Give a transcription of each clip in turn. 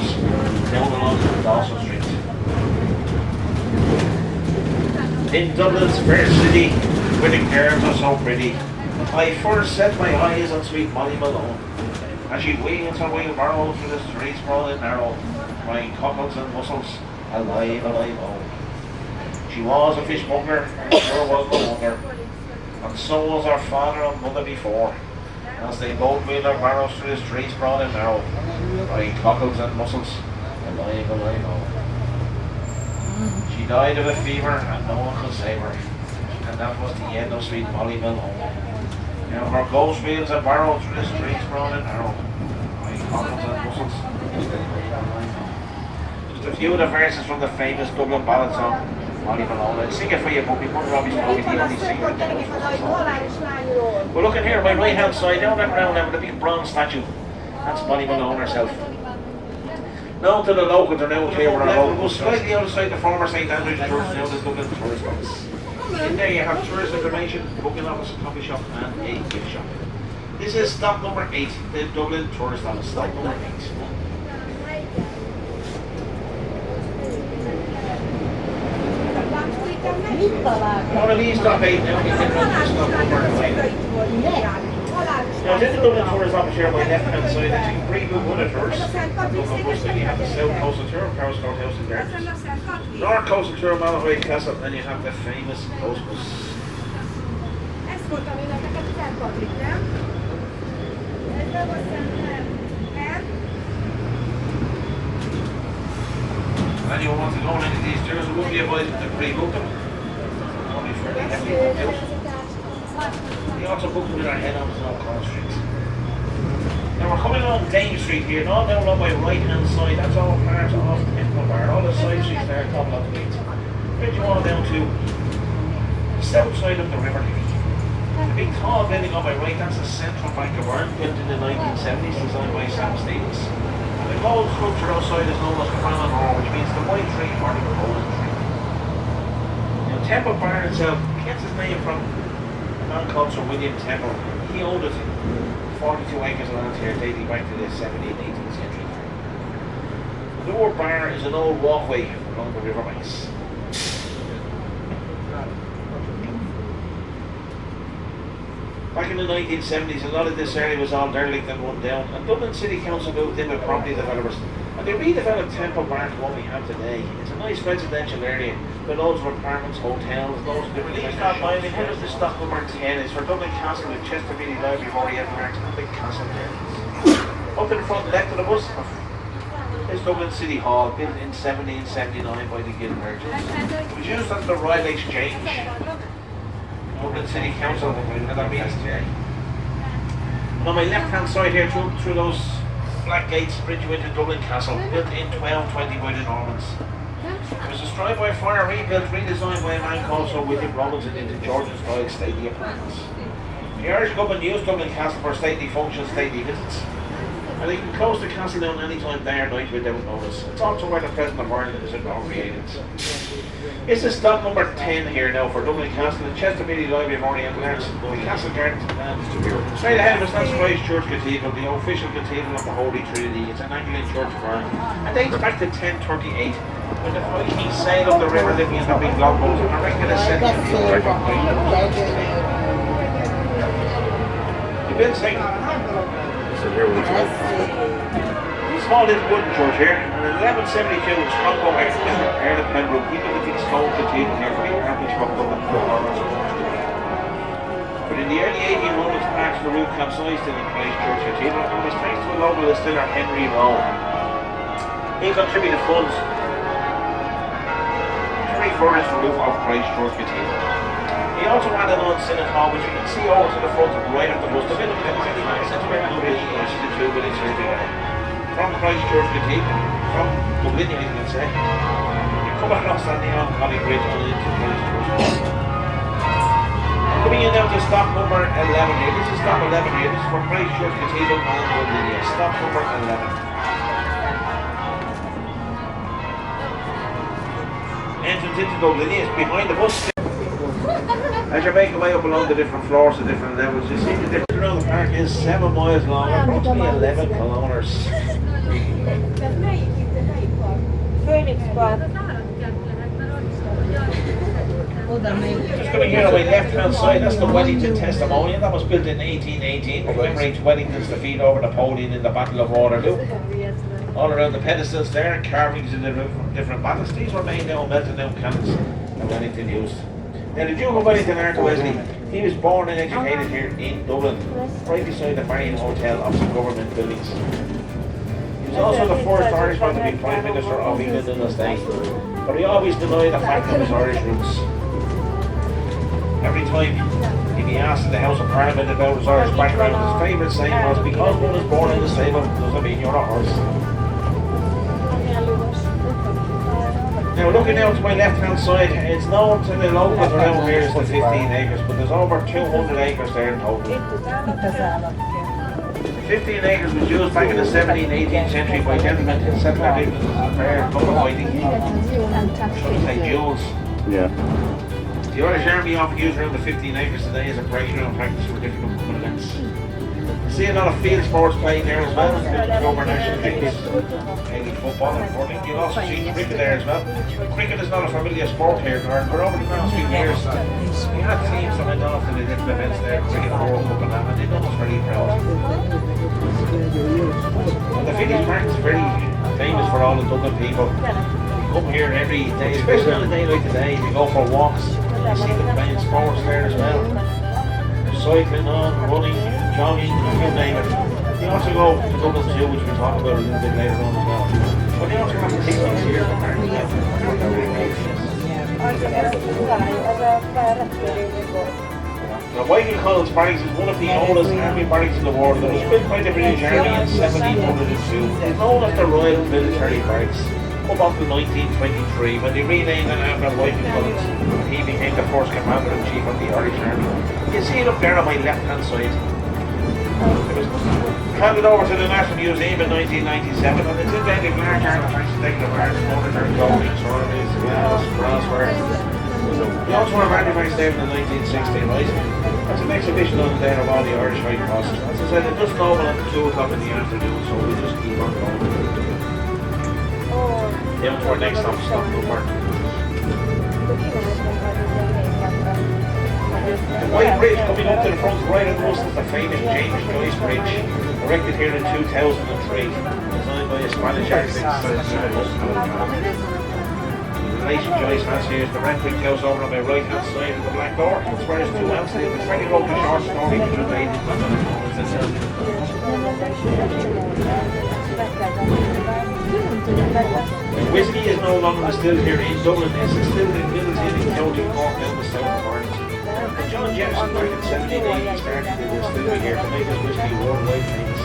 shops down along Dawson Street. In Dublin's fair city, where the girls are so pretty, I first set my eyes on sweet Molly Malone, as she wheels her wheelbarrow through the streets broad and narrow, crying cockles and mussels, alive, alive, oh. She was a fishmonger, sure was no wonder, and so was her father and mother before, as they both wheeled their barrows through the streets broad and narrow, crying cockles and mussels, alive, alive, oh. She died of a fever and no one could save her, and that was the end of sweet Molly Malone. Now her ghost wheels a barrow through the streets broad and narrow, crying cockles and mussels, just a few of the verses from the famous Dublin ballad song, Molly Malone. I'll sing it for you, but my mother always told me the only singer that knows was the song. We're looking here on my right hand side, down that round there with a big bronze statue. That's Molly Malone herself. Known to the locals are now clear where our home was slightly outside the former St Andrew's Church, now the Dublin tourist box. In there you have tourist information, booking office, coffee shop and a gift shop. This is stop number 8, the Dublin tourist office, stop number 8. One of these stop 8 now, we can run to stop number 9. Now, this is the Dublin tourist office here on my left hand side, and you can pre-book one at first. Then you have the South Coastal Tour, Paris Courthouse in there. North Coastal Tour, Malahide Castle, and then you have the famous Coast Bus. Anyone wants to go on any of these tours, I wouldn't be advised to pre-book them. Only fairly heavily booked out. We also booked with our head on to Corn Street. Now we're coming along Dame Street here, and all down on my right hand side, that's all part of the Temple Bar. All the side streets there are top of the gate. Where do you want down to? The south side of the river. The big tall building on my right, that's the Central Bank of Ireland, built in the 1970s, designed by Sam Stevens. And the gold sculpture outside is known as Crannon Hall, which means the white tree or the golden tree. Now Temple Bar itself gets its name from a man called Sir William Temple. He owned it 42 acres of land here dating back to the 17th and 18th century. The Lower Bar is an old walkway along the riverbanks. Back in the 1970s, a lot of this area was all derelict and run down, and Dublin City Council moved in with property developers, and they redeveloped Temple Bar to what we have today. It's a nice residential area with loads of apartments, hotels, loads of different things. Here is the stop number 10. It's for Dublin Castle with Chesterfield Library, Oriental Arts, and Big Castle Gardens. Up in the front left of the bus is Dublin City Hall, built in 1779 by the Guild merchants. It was used as the Royal Exchange. Dublin City Council, whatever that means today. And on my left hand side here, through those black gates, bridge you into Dublin Castle, built in 1220 by the Normans. It was destroyed by fire, rebuilt, redesigned by a man called Sir William Robinson into Georgian-style stately apartments. The Irish government used Dublin Castle for stately functions, stately visits. And they can close the castle down any time day or night without notice. It's also where the President of Ireland is inaugurated. This is stop number 10 here now for Dublin Castle, the Chesterfield Library of Oriental Arts, the Castle Gardens, and straight ahead of us, that's Christ Church Cathedral, the official cathedral of the Holy Trinity. It's an Anglican church of Ireland. And dates back to 1038, when the Vikings sailed up the river living in the big longboats, and I reckon it's said to be the river. The Bill saying, small little wooden church here, and in 1172, Strongbow Archbishop Earl of Pembroke, he built a big stone cathedral here for the Archbishop of Dublin. But in the early 1800s, parts of the roof capsized in Christ Church Cathedral, and was thanks to a local distiller, Henry Rowe. He contributed funds to refurbish the roof of Christ Church Cathedral. He also added on Synod Hall, which you can see over to the front right of the bus. The building is pretty nice, it's where the two buildings here together. From Christ Church Cathedral, from Dublin, you can say. You come across that neon Collie Bridge on into Christ Church. Coming in now to stop number 11 here. This is stop 11 here. This is for Christ Church Cathedral and Dublin. Stop number 11. Entrance into Dublin is behind the bus. As you're making your way up along the different floors, the different levels, you see the difference around the park is 7 miles long, approximately 11 kilometres. Just coming here on my left hand side, that's the Wellington Testimonial. That was built in 1818, commemorates Wellington's defeat over Napoleon in the Battle of Waterloo. All around the pedestals there, carvings in the roof from different battles. These were made down, melted down cannons that Wellington used. Now the Duke of Wellington, Arthur Wesley, he was born and educated here in Dublin, right beside the Marion Hotel, opposite government buildings. He was also the first Irishman to be Prime Minister of England in the state, but he always denied the fact of his Irish roots. Every time he'd be asked in the House of Parliament about his Irish background, his favourite saying was, because one is born in the stable doesn't mean you're a horse. Now looking out to my left hand side, it's known to the locals around here as the 15 acres, but there's over 200 acres there in total. 15 acres was used back in the 17th, 18th century by gentlemen to settle their businesses and fair bullfighting. Shall we say duels? Yeah. The Irish Army often use around the 15 acres today as a playground practice for different upcoming events. See a lot of field sports playing there as well, including over national teams, mainly football and hurling. You'll also see cricket there as well. Cricket is not a familiar sport here, but over the past few years, we had teams that went off to the different events there, cricket World Cup and that, and they done us very proud. The Phillies Park is very famous for all the Dublin people. You come here every day, especially on a day like today, you go for walks, you see them playing sports there as well. Cycling on, running, jogging, you name it. You also go to Dublin Zoo, which we'll talk about a little bit later on as well. But they also have picnics here at the park. Now, Viking College Barracks is one of the oldest army barracks in the world. It was built by the British Army in 1702. It's known as the Royal Military Barracks up until 1923 when they renamed it after Viking College. He became the first Commander-in-Chief of the Irish Army. You see it up there on my left-hand side. It was handed over to the National Museum in 1997, and it's invented large artifacts taken apart, monitor, clothing, surveys, glass, brassware. We also have artifacts there from the 1960s, right? That's an exhibition on there of all the Irish High Crosses. As I said, it doesn't open until 2 o'clock in the afternoon, so we just keep on going. Down to our next stop, Dublin. The White Bridge coming up to the front right of us is the famous James Joyce Bridge, erected here in 2003, designed by a Spanish architect. The relation Joyce has here is the red brick house over on my right hand side of the black door. That's where his 2 ounces live. It's where he wrote the short story which was made in Whiskey is no longer distilled here in Dublin. It's distilled in Middleton in County Cork down the south of Ireland. John Jefferson back in 1780 started the distillery here to make his whiskey worldwide famous.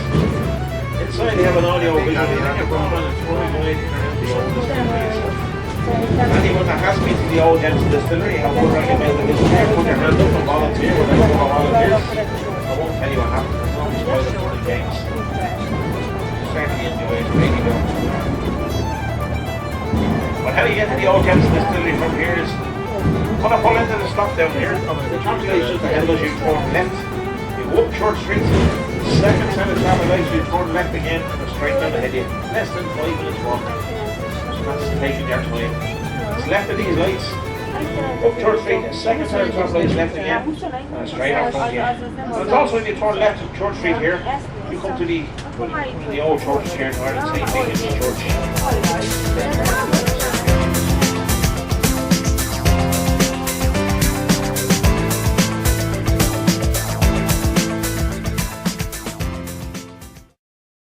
Inside they have an audio visual program and it's running away around the old distillery itself. Anyone that has been to the old Jensen distillery, I would recommend that visit there. Put your hand up and volunteer with any of our volunteers. I won't tell you what happens as long as you spoil the fun and games. Certainly enjoy it, really well. But how you get to the old Jensen distillery from here is when I pull into the stop down here, the traffic lights just ahead of us, you turn left, you go up Church Street, second set of traffic lights, you turn left again, and straight down ahead of you. Less than 5 minutes walk. So that's taking your time. It's left of these lights, up Church Street, second set of traffic lights left again, and straight out front here. And it's also when you turn left to Church Street here, you come to the old church here in Ireland, St. Stephen's Church.